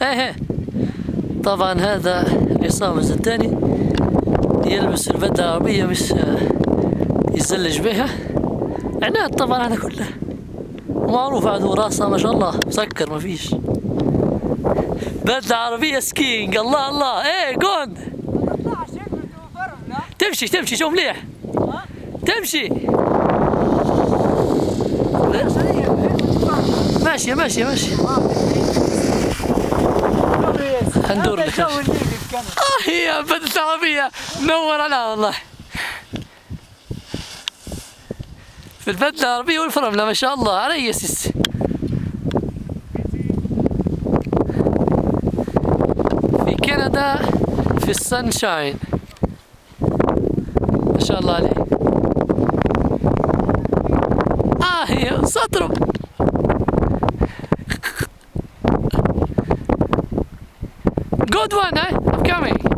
ايه طبعا هذا عصام الزتاني يلبس البدلة العربية مش يزلج بها. عناد طبعا هذا كله معروف، عاد راسه ما شاء الله مسكر ما فيش. بدلة عربية سكينج. الله الله. ايه جون تمشي شوف مليح تمشي. ماشية هندور لك. هي بدلة عربية منور عليها والله. في البدلة العربية والفرملة ما شاء الله علي يا سيسي. في كندا في السانشاين ما شاء الله عليه. هي صدره. Good one, eh? I'm coming.